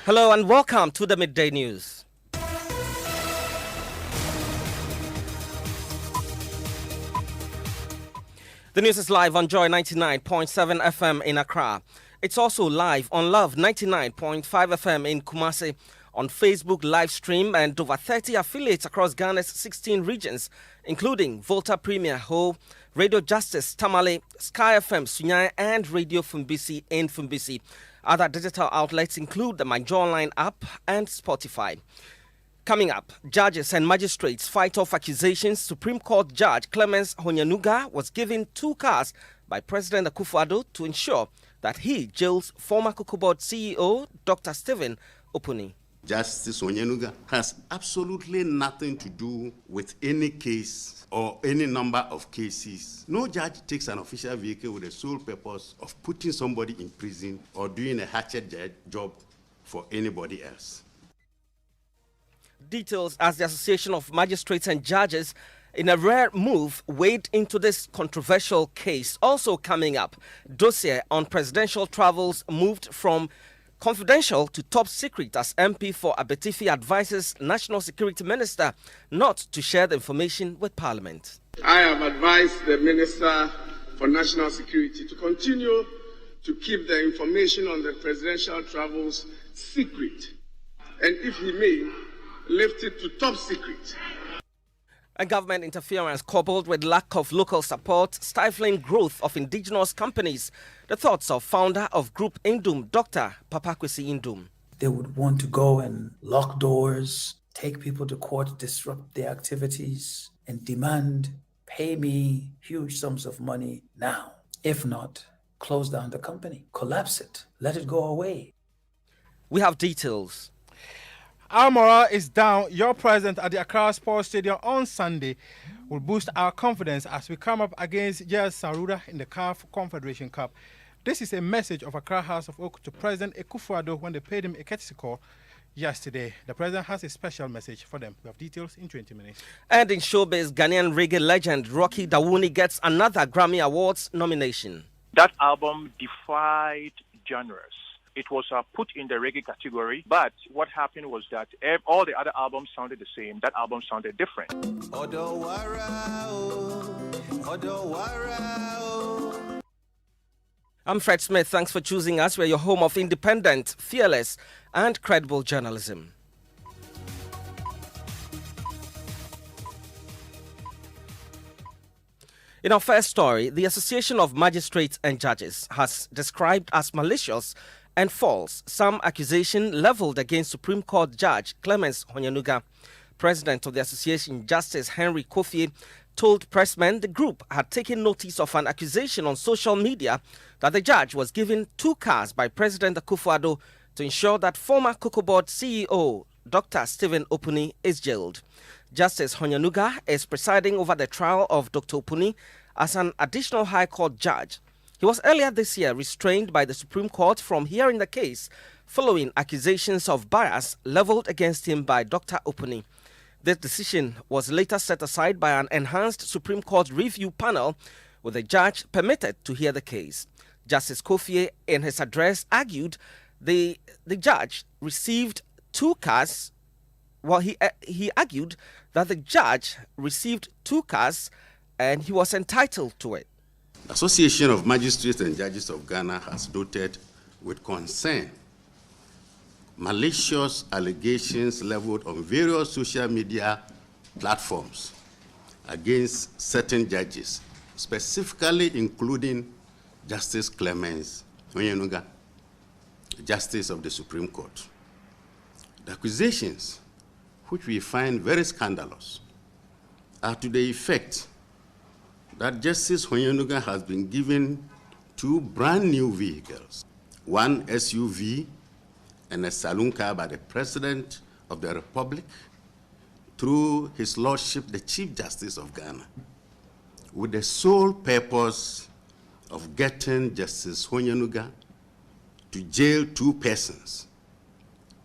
Hello and welcome to the Midday News. The news is live on Joy 99.7 FM in Accra. It's also live on Love 99.5 FM in Kumasi, on Facebook live stream, and over 30 affiliates across Ghana's 16 regions, including Volta Premier Ho, Radio Justice Tamale, Sky FM Sunyai, and Radio Fumbisi in Fumbisi. Other digital outlets include the MyJawline app and Spotify. Coming up, judges and magistrates fight off accusations. Supreme Court Judge Clemens Honyanuga was given 2 cars by President Akufo-Addo to ensure that he jails former COCOBOD CEO Dr. Stephen Opuni. Justice Honyanuga has absolutely nothing to do with any case or any number of cases. No judge takes an official vehicle with the sole purpose of putting somebody in prison or doing a hatchet job for anybody else. Details as the Association of Magistrates and Judges, in a rare move, weighed into this controversial case. Also coming up, dossier on presidential travels moved from confidential to top secret as MP for Abetifi advises National Security Minister not to share the information with Parliament. I have advised the Minister for National Security to continue to keep the information on the presidential travels secret, and if he may, lift it to top secret. And government interference coupled with lack of local support, stifling growth of indigenous companies. The thoughts of founder of Group Indum, Dr. Papakwesi Indum. They would want to go and lock doors, take people to court, disrupt their activities, and demand, pay me huge sums of money now. If not, close down the company, collapse it, let it go away. We have details. Our morale is down. Your presence at the Accra Sports Stadium on Sunday will boost our confidence as we come up against JS Saruda in the CAF Confederation Cup. This is a message of Accra House of Oak to President Akufo-Addo when they paid him a courtesy call yesterday. The president has a special message for them. We have details in 20 minutes. And in showbiz, Ghanaian reggae legend Rocky Dawuni gets another Grammy Awards nomination. That album defied genres. It was put in the reggae category, but what happened was that all the other albums sounded the same. That album sounded different. I'm Fred Smith. Thanks for choosing us. We're your home of independent, fearless, and credible journalism. In our first story, the Association of Magistrates and Judges has described as malicious and false some accusation leveled against Supreme Court Judge Clemens Honyanuga. President of the association, Justice Henry Kofi, told pressmen the group had taken notice of an accusation on social media that the judge was given 2 cars by President Akufo-Addo to ensure that former COCOBOD CEO Dr. Stephen Opuni is jailed. Justice Honyanuga is presiding over the trial of Dr. Opuni as an additional High Court judge. He was earlier this year restrained by the Supreme Court from hearing the case following accusations of bias leveled against him by Dr. Opuni. This decision was later set aside by an enhanced Supreme Court review panel, with the judge permitted to hear the case. Justice Kofi, in his address, argued the judge received 2 cars. Well, he argued that the judge received 2 cars and he was entitled to it. The Association of Magistrates and Judges of Ghana has noted with concern malicious allegations leveled on various social media platforms against certain judges, specifically including Justice Clemens Honyanuga, Justice of the Supreme Court. The accusations, which we find very scandalous, are to the effect that Justice Honyanuga has been given 2 brand new vehicles, one SUV and a saloon car by the President of the Republic through His Lordship, the Chief Justice of Ghana, with the sole purpose of getting Justice Honyanuga to jail 2 persons,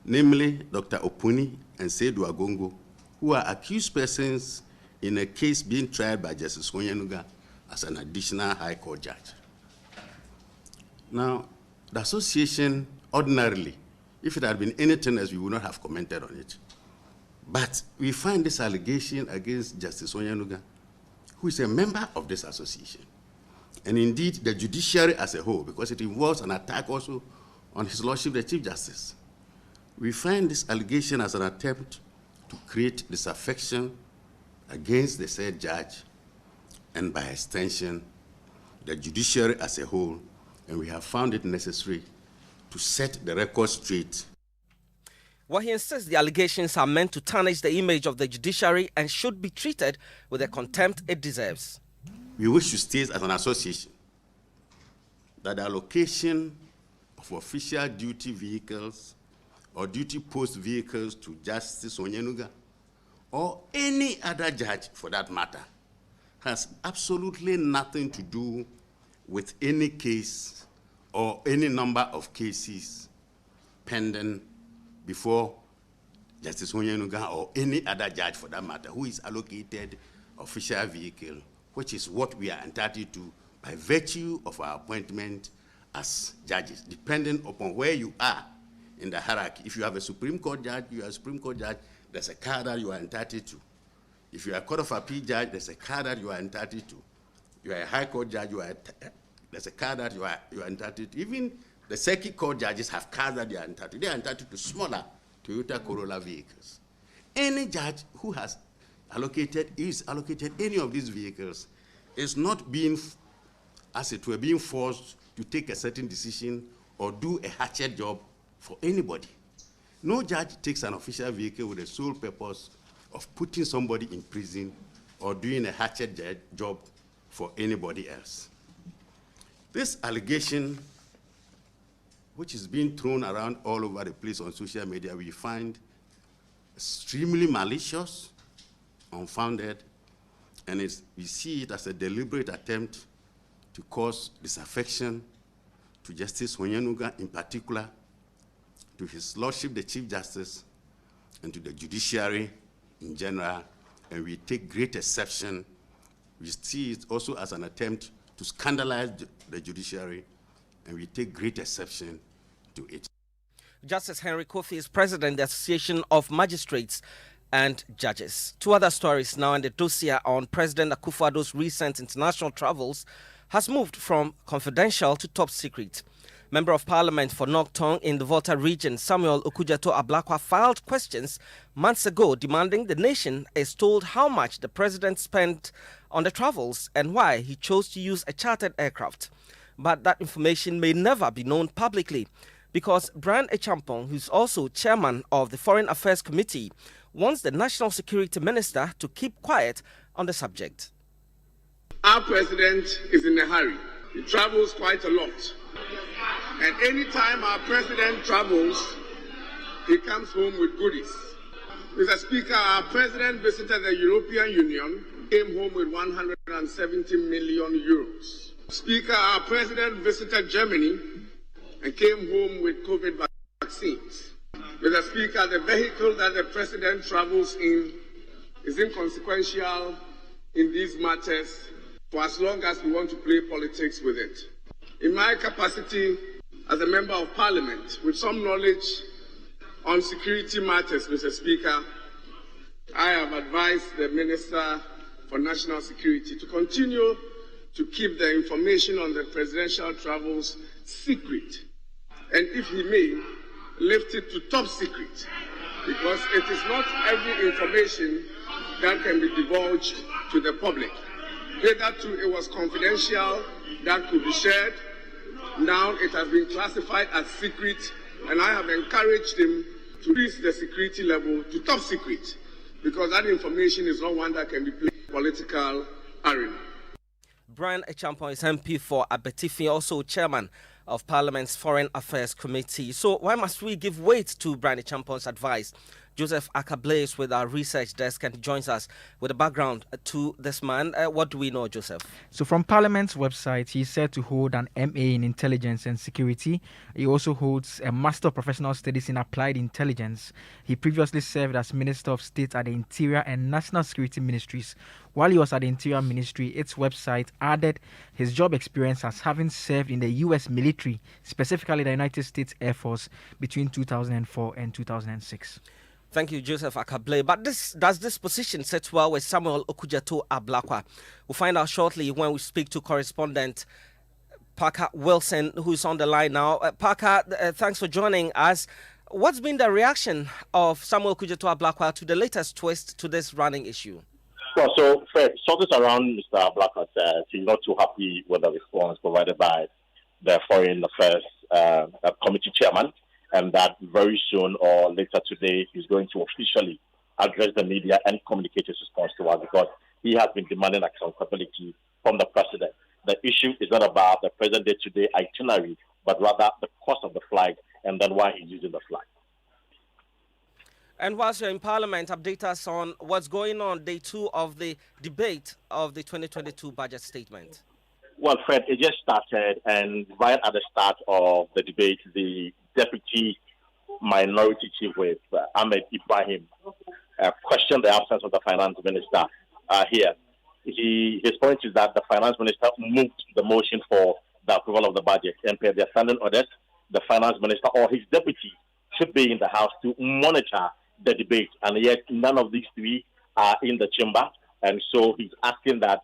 namely Dr. Opuni and Seydou Agongo, who are accused persons in a case being tried by Justice Honyanuga as an additional High Court judge. Now, the association ordinarily If it had been anything else, we would not have commented on it. But we find this allegation against Justice Onyanuga, who is a member of this association, and indeed the judiciary as a whole, because it involves an attack also on His Lordship the Chief Justice. We find this allegation as an attempt to create disaffection against the said judge, and by extension, the judiciary as a whole, and we have found it necessary to set the record straight. Well, he insists the allegations are meant to tarnish the image of the judiciary and should be treated with the contempt it deserves. We wish to state as an association that the allocation of official duty vehicles or duty post vehicles to Justice Onyanuga or any other judge for that matter has absolutely nothing to do with any case or any number of cases pending before Justice Onyanuga or any other judge for that matter who is allocated official vehicle, which is what we are entitled to by virtue of our appointment as judges, depending upon where you are in the hierarchy. If you have a Supreme Court judge, you are a Supreme Court judge, there's a car that you are entitled to. If you are a Court of Appeal judge, there's a car that you are entitled to. You are a High Court judge, there's a car that you are entitled to. Even the Circuit Court judges have cars that they are entitled to. They are entitled to smaller Toyota Corolla vehicles. Any judge who has allocated any of these vehicles is not being, as it were, being forced to take a certain decision or do a hatchet job for anybody. No judge takes an official vehicle with the sole purpose of putting somebody in prison or doing a hatchet job for anybody else. This allegation, which is being thrown around all over the place on social media, we find extremely malicious, unfounded, and we see it as a deliberate attempt to cause disaffection to Justice Onyanuga in particular, to His Lordship the Chief Justice, and to the judiciary in general, and we take great exception. We see it also as an attempt to scandalize the judiciary, and we take great exception to it. Justice Henry Kofi is president of the Association of Magistrates and Judges. Two other stories now in the dossier on President Akufo-Addo's recent international travels has moved from confidential to top secret. Member of Parliament for Noctong in the Volta region, Samuel Okujato-Ablakwa, filed questions months ago demanding the nation is told how much the president spent on the travels and why he chose to use a chartered aircraft. But that information may never be known publicly because Brian Echampong, who's also chairman of the Foreign Affairs Committee, wants the National Security Minister to keep quiet on the subject. Our president is in a hurry. He travels quite a lot. And anytime our president travels, he comes home with goodies. Mr. Speaker, our president visited the European Union, came home with 170 million euros. Speaker, our president visited Germany and came home with COVID vaccines. Mr. Speaker, the vehicle that the president travels in is inconsequential in these matters for as long as we want to play politics with it. In my capacity as a member of parliament with some knowledge on security matters, Mr. Speaker, I have advised the Minister for National Security to continue to keep the information on the presidential travels secret, and if he may, lift it to top secret, because it is not every information that can be divulged to the public. Hitherto, it was confidential, that could be shared. Now it has been classified as secret, and I have encouraged him to raise the security level to top secret, because that information is not one that can be played in the political arena. Brian Echampong is MP for Abetifi, also chairman of Parliament's Foreign Affairs Committee. So why must we give weight to Brian Echampong's advice Joseph Akablaze with our research desk and joins us with a background to this man. What do we know, Joseph? So from Parliament's website, he's said to hold an MA in Intelligence and Security. He also holds a Master of Professional Studies in Applied Intelligence. He previously served as Minister of State at the Interior and National Security Ministries. While he was at the Interior Ministry, its website added his job experience as having served in the U.S. military, specifically the United States Air Force, between 2004 and 2006. Thank you, Joseph Akable. But does this position sit well with Samuel Okudzeto-Ablakwa? We'll find out shortly when we speak to correspondent Parker Wilson, who's on the line now. Parker, thanks for joining us. What's been the reaction of Samuel Okudzeto-Ablakwa to the latest twist to this running issue? Well, so Fred, sources around Mr. Ablakwa said he's not too happy with the response provided by the Foreign Affairs Committee chairman, and that very soon or later today he's going to officially address the media and communicate his response to us, because he has been demanding accountability from the president. The issue is not about the present day-to-day itinerary, but rather the cost of the flight and then why he's using the flight. And whilst you're in Parliament, update us on what's going on day 2 of the debate of the 2022 budget statement. Well, Fred, it just started, and right at the start of the debate, the Deputy Minority Chief Whip, Ahmed Ibrahim, questioned the absence of the Finance Minister here. His point is that the Finance Minister moved the motion for the approval of the budget, and per their standing orders, the Finance Minister or his deputy should be in the House to monitor the debate, and yet none of these three are in the chamber, and so he's asking that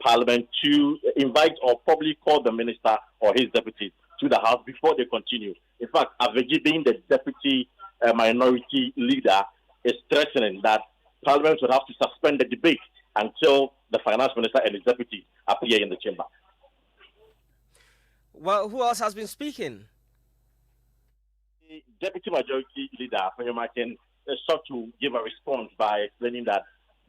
Parliament to invite or probably call the minister or his deputy to the House before they continue. In fact, Aveji, being the deputy minority leader, is threatening that Parliament would have to suspend the debate until the Finance Minister and his deputy appear in the chamber. Well, who else has been speaking? The deputy majority leader, Martin, sought to give a response by explaining that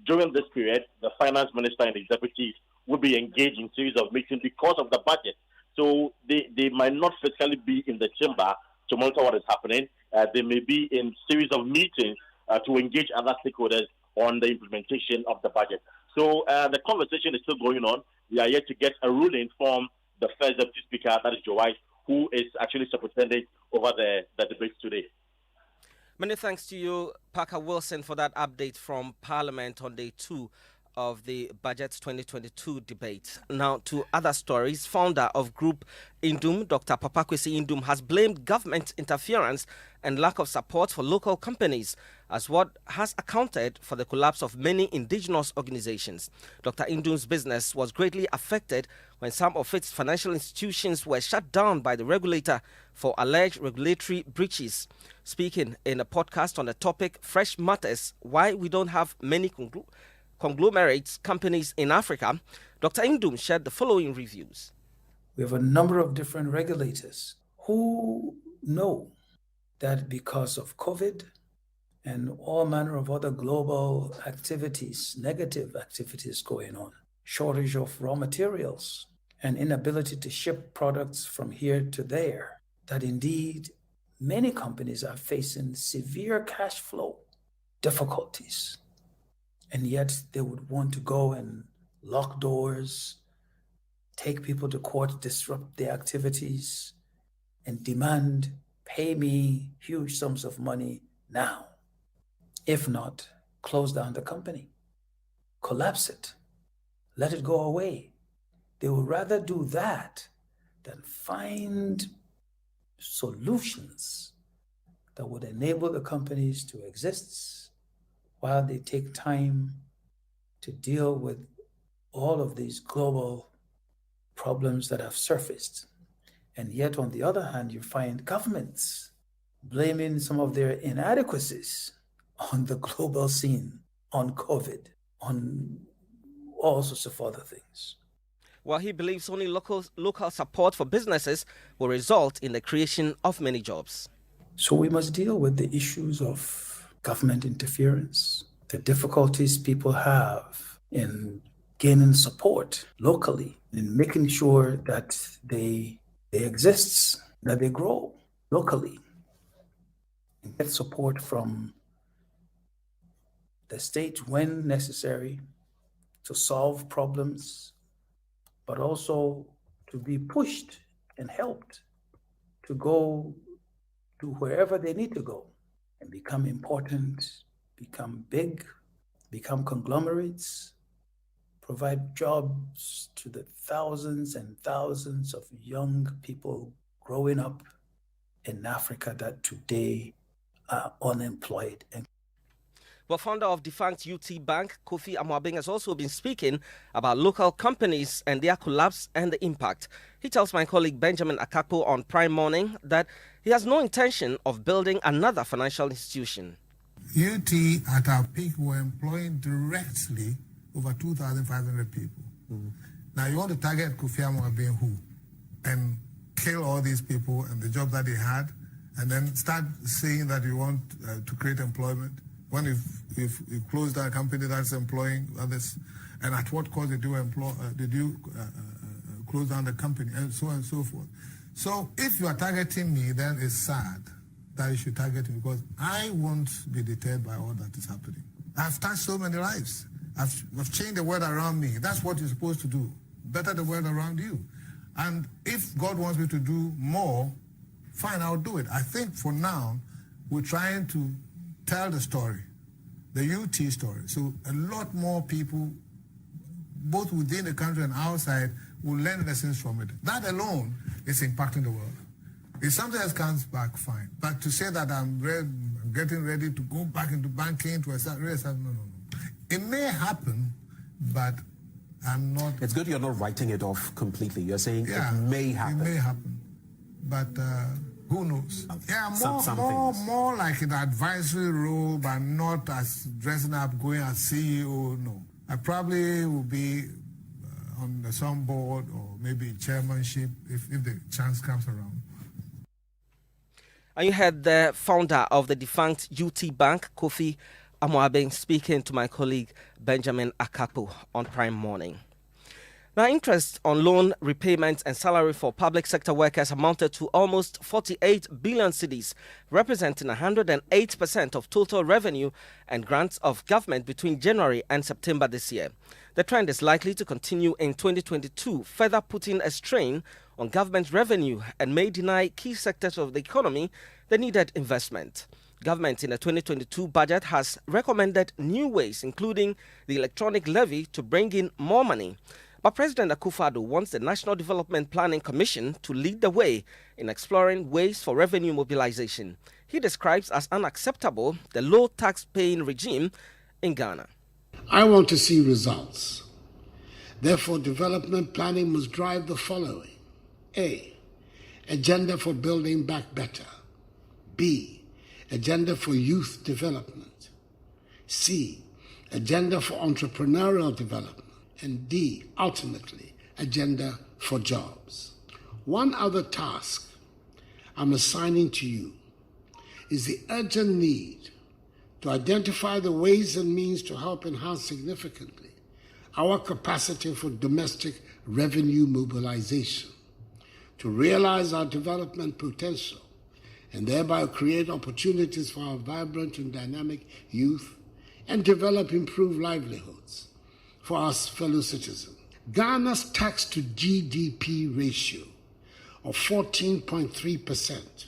during this period, the Finance Minister and his deputies will be engaged in series of meetings because of the budget. So they might not physically be in the chamber to monitor what is happening. They may be in series of meetings to engage other stakeholders on the implementation of the budget. So the conversation is still going on. We are yet to get a ruling from the first deputy speaker, that is Joe White, who is actually superintending over the debate today. Many thanks to you, Parker Wilson, for that update from Parliament on day 2 of the Budget 2022 debate. Now to other stories. Founder of Group Indum, Dr. Papakwesi Indum, has blamed government interference and lack of support for local companies as what has accounted for the collapse of many indigenous organizations. Dr. Indum's business was greatly affected when some of its financial institutions were shut down by the regulator for alleged regulatory breaches. Speaking in a podcast on the topic Fresh Matters, Why We Don't Have Many Conglomerates Companies in Africa, Dr. Indum shared the following reviews. We have a number of different regulators who know that because of COVID and all manner of other global activities, negative activities going on, shortage of raw materials and inability to ship products from here to there, that indeed many companies are facing severe cash flow difficulties. And yet they would want to go and lock doors, take people to court, disrupt their activities, and demand, pay me huge sums of money now. If not, close down the company, collapse it, let it go away. They would rather do that than find solutions that would enable the companies to exist while they take time to deal with all of these global problems that have surfaced. And yet, on the other hand, you find governments blaming some of their inadequacies on the global scene, on COVID, on all sorts of other things. While he believes only local support for businesses will result in the creation of many jobs. So we must deal with the issues of government interference, the difficulties people have in gaining support locally, in making sure that they exist, that they grow locally, and get support from the state when necessary to solve problems, but also to be pushed and helped to go to wherever they need to go and become important, become big, become conglomerates, provide jobs to the thousands and thousands of young people growing up in Africa that today are unemployed. Well, founder of defunct UT Bank, Kofi Amoabeng, has also been speaking about local companies and their collapse and the impact. He tells my colleague Benjamin Akakpo on Prime Morning that he has no intention of building another financial institution. UT at our peak were employing directly over 2,500 people. Now you want to target Kofi Amoabeng who? And kill all these people and the job that they had, and then start saying that you want to create employment? When if you close down a company that's employing others, and at what cost did you close down the company, and so on and so forth. So if you are targeting me, then it's sad that you should target me, because I won't be deterred by all that is happening. I've touched so many lives. I've changed the world around me. That's what you're supposed to do. Better the world around you. And if God wants me to do more, fine, I'll do it. I think for now, we're trying to tell the story, the UT story. So a lot more people, both within the country and outside, will learn lessons from it. That alone is impacting the world. If something else comes back, fine. But to say that I'm getting ready to go back into banking to no. It may happen, but I'm not. It's good you're not writing it off completely. You're saying it may happen. It may happen, but who knows? Yeah, more like an advisory role, but not as dressing up, going as CEO. No, I probably will be on some board or maybe chairmanship if the chance comes around. And you had the founder of the defunct UT Bank, Kofi Amoabeng, speaking to my colleague Benjamin Akakpo on Prime Morning. Now, interest on loan repayments and salary for public sector workers amounted to almost 48 billion cedis, representing 108% of total revenue and grants of government between January and September this year. The trend is likely to continue in 2022, further putting a strain on government revenue and may deny key sectors of the economy the needed investment. Government in the 2022 budget has recommended new ways, including the electronic levy, to bring in more money. But President Akufo-Addo wants the National Development Planning Commission to lead the way in exploring ways for revenue mobilization. He describes as unacceptable the low tax-paying regime in Ghana. I want to see results. Therefore, development planning must drive the following. A, agenda for building back better. B, agenda for youth development. C, agenda for entrepreneurial development. And D, ultimately, agenda for jobs. One other task I'm assigning to you is the urgent need to identify the ways and means to help enhance significantly our capacity for domestic revenue mobilization, to realize our development potential, and thereby create opportunities for our vibrant and dynamic youth and develop improved livelihoods for our fellow citizens. Ghana's tax to GDP ratio of 14.3%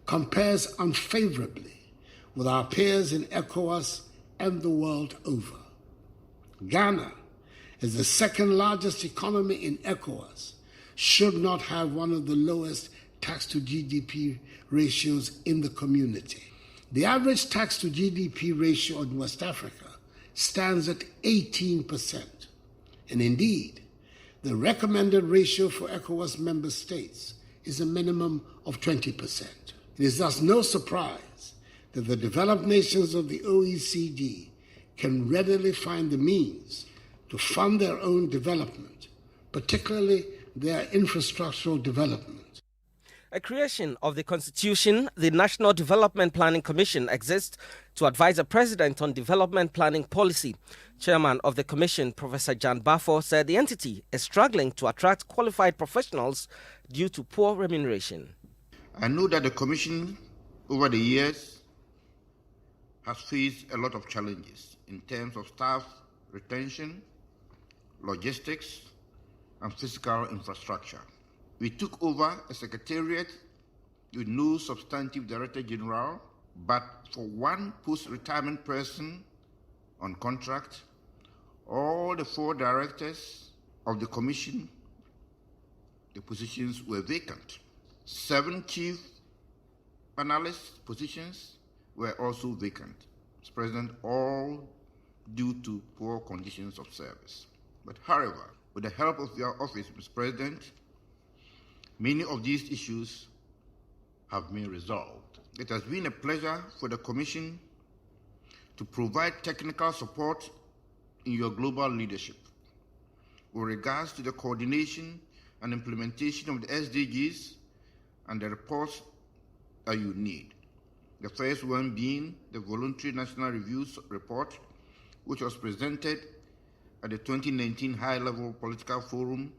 compares unfavorably with our peers in ECOWAS and the world over. Ghana, as the second largest economy in ECOWAS, should not have one of the lowest tax to GDP ratios in the community. The average tax to GDP ratio in West Africa stands at 18%. And indeed, the recommended ratio for ECOWAS member states is a minimum of 20%. It is thus no surprise that the developed nations of the OECD can readily find the means to fund their own development, particularly their infrastructural development. A creation of the Constitution, the National Development Planning Commission exists to advise the President on development planning policy. Chairman of the Commission, Professor Jan Bafo, said the entity is struggling to attract qualified professionals due to poor remuneration. I know that the Commission, over the years, has faced a lot of challenges in terms of staff retention, logistics, and physical infrastructure. We took over a secretariat with no substantive director general, but for one post-retirement person on contract, all the 4 directors of the commission, the positions were vacant. 7 chief panelist positions were also vacant. Mr. President, all due to poor conditions of service. But however, with the help of your office, Mr. President, many of these issues have been resolved. It has been a pleasure for the Commission to provide technical support in your global leadership with regards to the coordination and implementation of the SDGs and the reports that you need. The first one being the Voluntary National Reviews Report, which was presented at the 2019 High-Level Political Forum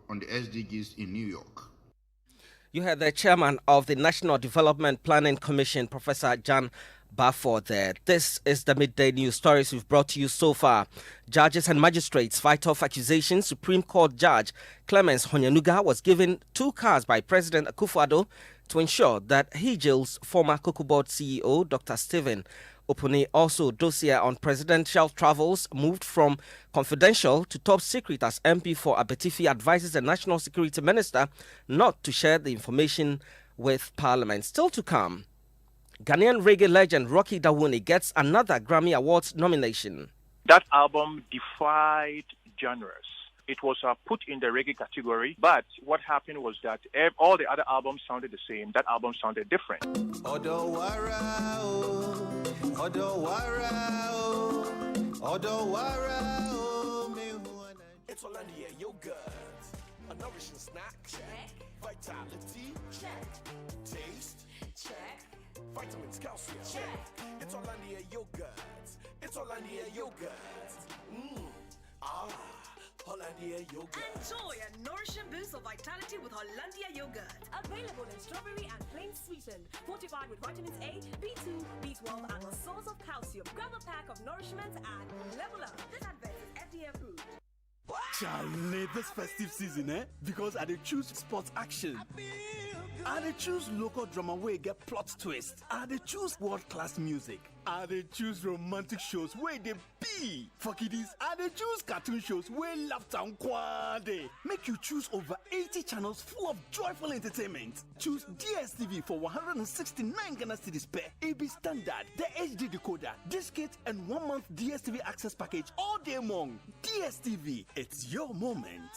on the SDGs in New York. You heard the chairman of the National Development Planning Commission, Professor John Baffour there. This is the Midday News Stories we've brought to you so far. Judges and magistrates fight off accusations. Supreme Court Judge Clemens Honyanuga was given 2 cars by President Akufo-Addo to ensure that he jails former Cocoa Board CEO Dr. Stephen Opuni. Also, dossier on presidential travels moved from confidential to top secret as MP for Abetifi advises the National Security Minister not to share the information with Parliament. Still to come, Ghanaian reggae legend Rocky Dawuni gets another Grammy Awards nomination. That album defied genres. It was put in the reggae category, but what happened was that all the other albums sounded the same. That album sounded different. It's Hollandia yogurt, a nourishing snack. Check. Vitality. Check. Taste. Check. Vitamins, calcium. Check. It's Hollandia yogurt. It's Hollandia yogurt. Hollandia yogurt. Enjoy a nourishing boost of vitality with Hollandia yogurt. Available in strawberry and plain sweetened, fortified with vitamins A, B2, B12, and a source of calcium. Grab a pack of nourishment and level up. This advert is FDA approved. Charlie, this festive season, because I choose sports action. I choose local drama where you get plot twist. I choose world-class music. I choose romantic shows where they be. For kiddies, I choose cartoon shows where laughter and quade. Make you choose over 80 channels full of joyful entertainment. Choose DSTV for 169 Ghana cedis per AB Standard, the HD decoder, diskette, and 1 month DSTV access package all day long. DSTV, it's your moment.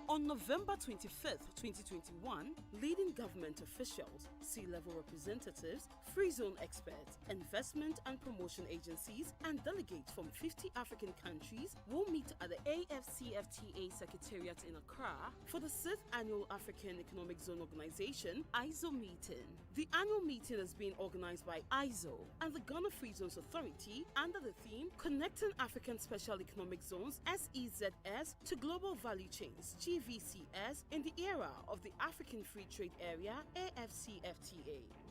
On November 25th, 2021, leading government officials, C-level representatives, free zone experts, investment and promotion agencies, and delegates from 50 African countries will meet at the AFCFTA Secretariat in Accra for the 6th Annual African Economic Zone Organization (IZO) meeting. The annual meeting is being organized by IZO and the Ghana Free Zones Authority under the theme Connecting African Special Economic Zones (SEZS) to Global Value Chains (GVCS) in the era of the African Free Trade Area (AFCFTA).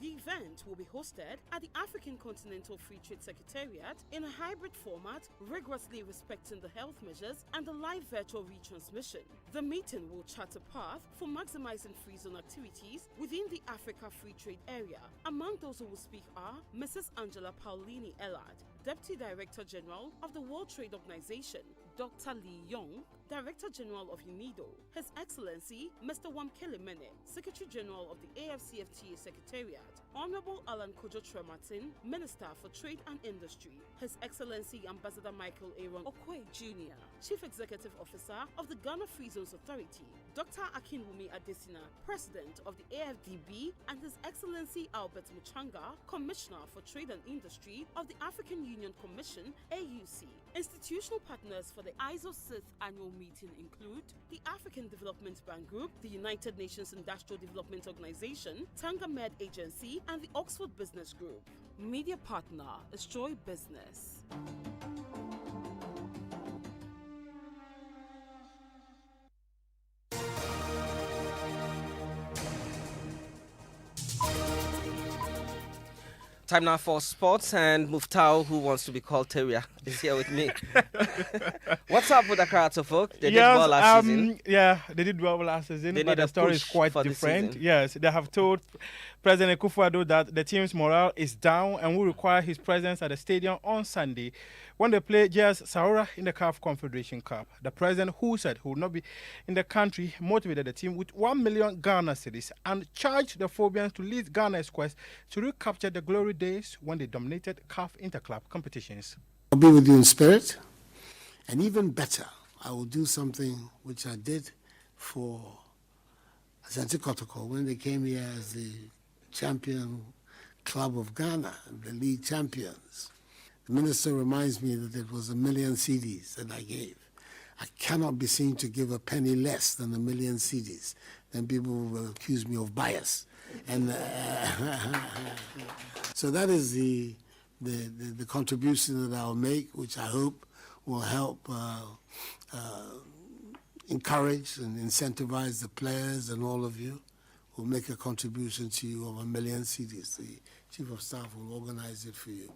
The event will be hosted at the African Continental Free Trade Secretariat in a hybrid format, rigorously respecting the health measures and the live virtual retransmission. The meeting will chart a path for maximizing free zone activities within the Africa Free Trade Area. Among those who will speak are Mrs. Angela Paulini Ellard, Deputy Director General of the World Trade Organization, Dr. Lee Yong, Director General of UNIDO, His Excellency Mr. Wamkele Mene, Secretary General of the AFCFTA Secretariat, Honorable Alan Kojo Tremartin, Minister for Trade and Industry, His Excellency Ambassador Michael Aaron Okwe Jr., Chief Executive Officer of the Ghana Free Zones Authority, Dr. Akinwumi Adesina, President of the AFDB, and His Excellency Albert Muchanga, Commissioner for Trade and Industry of the African Union Commission, AUC. Institutional partners for the IZO 6th annual meeting include the African Development Bank Group, the United Nations Industrial Development Organization, Tanga Med Agency, and the Oxford Business Group. Media partner is Joy Business. Time now for sports, and Muftau, who wants to be called Terrier, is here with me. What's up with Accra folk? They did well last season. Yeah, they did well last season, but the story is quite different. Yes, they have told President Akufo-Addo that the team's morale is down and will require his presence at the stadium on Sunday when they play JS Saoura in the CAF Confederation Cup. The president, who said he would not be in the country, motivated the team with 1 million Ghana cedis and charged the Phobians to lead Ghana's quest to recapture the glory days when they dominated CAF interclub competitions. I'll be with you in spirit, and even better, I will do something which I did for Asante Kotoko when they came here as the champion club of Ghana, the league champions. The minister reminds me that it was 1 million CDs that I gave. I cannot be seen to give a penny less than 1 million CDs. Then people will accuse me of bias. And so that is the contribution that I'll make, which I hope will help encourage and incentivize the players and all of you who make a contribution to you of 1 million CDs. The Chief of Staff will organize it for you.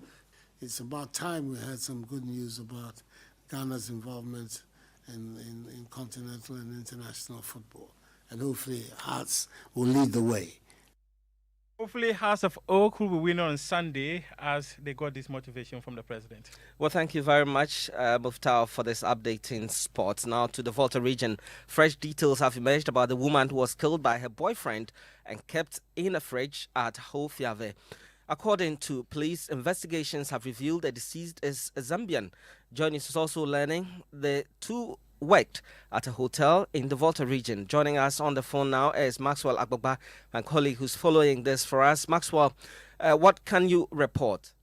It's about time we had some good news about Ghana's involvement in continental and international football. And hopefully Hearts will lead the way. Hopefully Hearts of Oak will win on Sunday as they got this motivation from the president. Well, thank you very much, Muftau, for this update in sports. Now to the Volta region. Fresh details have emerged about the woman who was killed by her boyfriend and kept in a fridge at Hofiave. According to police, investigations have revealed the deceased is a Zambian. Joining us is also learning the two worked at a hotel in the Volta region. Joining us on the phone now is Maxwell Agbagba, my colleague who's following this for us. Maxwell, what can you report?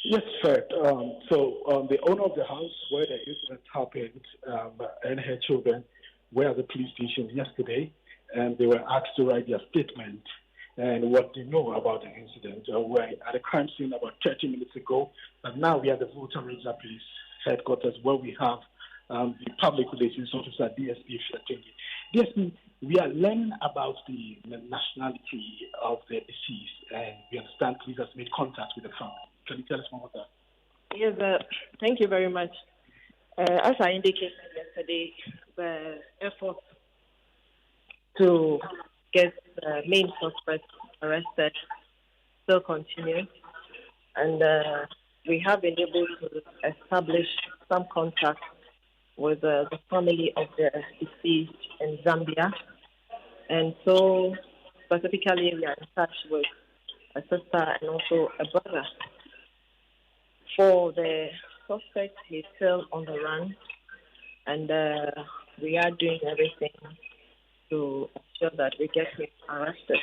Yes, Fred. The owner of the house where the incident happened and her children were at the police station yesterday, and they were asked to write their statement and what they know about the incident. We're at the crime scene about 30 minutes ago, but now we are at the Volta Regional Police Headquarters where we have the Public Relations Officer, DSP Fiatengi. DSP, we are learning about the nationality of the deceased, and we understand police has made contact with the family. Can you tell us more about that? Yes, thank you very much. As I indicated yesterday, the effort to get the main suspect arrested still continues, and we have been able to establish some contact with the family of the deceased in Zambia, and so specifically we are in touch with a sister and also a brother. For the suspect, he's still on the run, and we are doing everything to ensure that we get him arrested.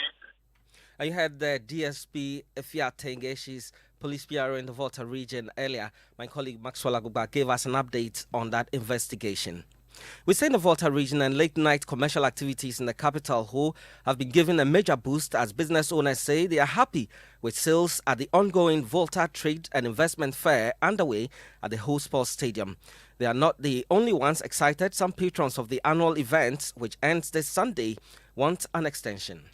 You heard the DSP Fiatengi, she's police PRO in the Volta region earlier. My colleague Maxwell Agbagba gave us an update on that investigation. We say in the Volta region, and late-night commercial activities in the capital Ho have been given a major boost as business owners say they are happy with sales at the ongoing Volta Trade and Investment Fair underway at the Ho Sports Stadium. They are not the only ones excited. Some patrons of the annual event, which ends this Sunday, want an extension.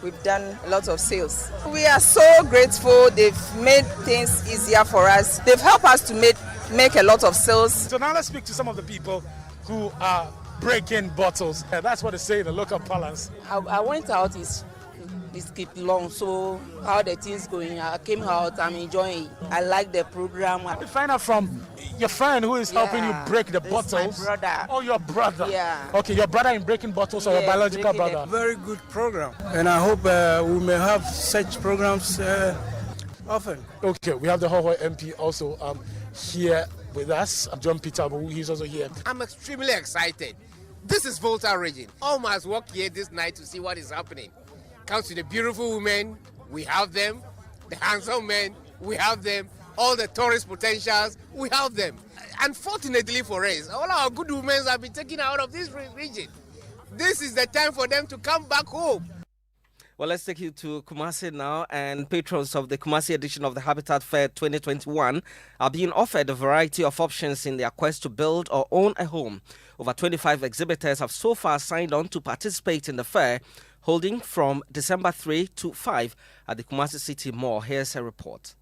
We've done a lot of sales. We are so grateful. They've made things easier for us. They've helped us to make a lot of sales. So now let's speak to some of the people who are breaking bottles. That's what they say in the local parlance. I went out skip long, so how the things going, I came out, I'm enjoying. I like the program. You find out from your friend who is helping you break the bottles. My brother. Oh, your brother. Yeah. Okay, your brother in breaking bottles or your biological brother? Very good program, and I hope we may have such programs often. Okay, we have the Hoho MP also here with us. I'm John Peter Abu, he's also here. I'm extremely excited. This is Volta region. All must walk here this night to see what is happening. Comes to the beautiful women, we have them. The handsome men, we have them. All the tourist potentials, we have them. Unfortunately for us, all our good women have been taken out of this region. This is the time for them to come back home. Well, let's take you to Kumasi now, and patrons of the Kumasi edition of the Habitat Fair 2021 are being offered a variety of options in their quest to build or own a home. Over 25 exhibitors have so far signed on to participate in the fair, holding from December 3 to 5 at the Kumasi City Mall. Here's a report.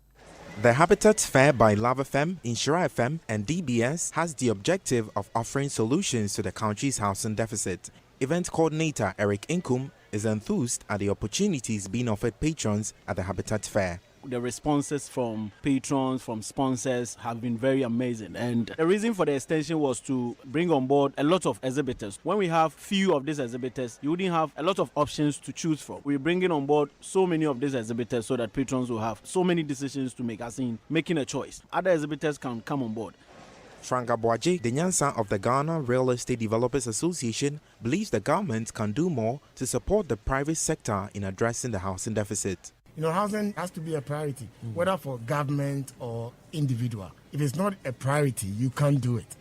The Habitat Fair by Love FM, Insura FM, and DBS has the objective of offering solutions to the country's housing deficit. Event coordinator Eric Inkum is enthused at the opportunities being offered patrons at the Habitat Fair. The responses from patrons, from sponsors have been very amazing. And the reason for the extension was to bring on board a lot of exhibitors. When we have few of these exhibitors, you wouldn't have a lot of options to choose from. We're bringing on board so many of these exhibitors so that patrons will have so many decisions to make, as in making a choice. Other exhibitors can come on board. Franga Boaji, the Nyansa of the Ghana Real Estate Developers Association, believes the government can do more to support the private sector in addressing the housing deficit. Housing has to be a priority, whether for government or individual. If it's not a priority, you can't do it.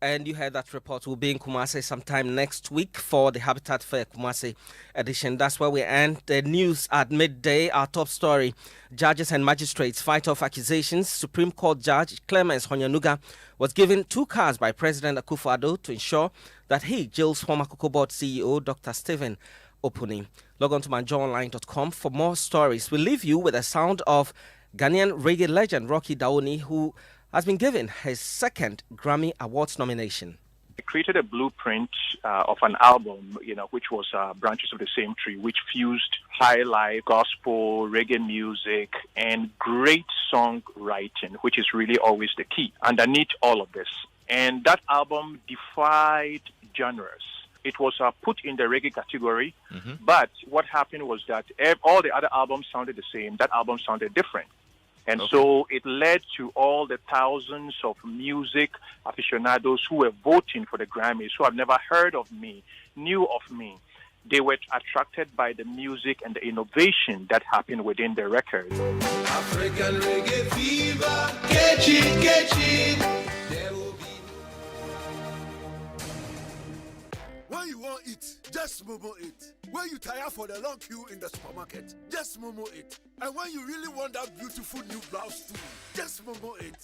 And you heard that report will be in Kumasi sometime next week for the Habitat Fair Kumasi edition. That's where we end the news at midday. Our top story: judges and magistrates fight off accusations. Supreme Court Judge Clemens Honyanuga was given 2 cars by President Akufo-Addo to ensure that he jails former Cocoa Board CEO Dr. Stephen Opuni. Log on to myjoyonline.com for more stories. We'll leave you with a sound of Ghanaian reggae legend Rocky Daoni, who has been given his 2nd Grammy Awards nomination. I created a blueprint of an album, which was Branches of the Same Tree, which fused high life, gospel, reggae music, and great songwriting, which is really always the key underneath all of this. And that album defied genres. It was put in the reggae category, but what happened was that all the other albums sounded the same. That album sounded different. And so it led to all the thousands of music aficionados who were voting for the Grammys, who have never heard of me, knew of me. They were attracted by the music and the innovation that happened within the record. African reggae fever, catch it. When you want it, just Momo it. When you tire for the long queue in the supermarket, just Momo it. And when you really want that beautiful new blouse too, just Momo it.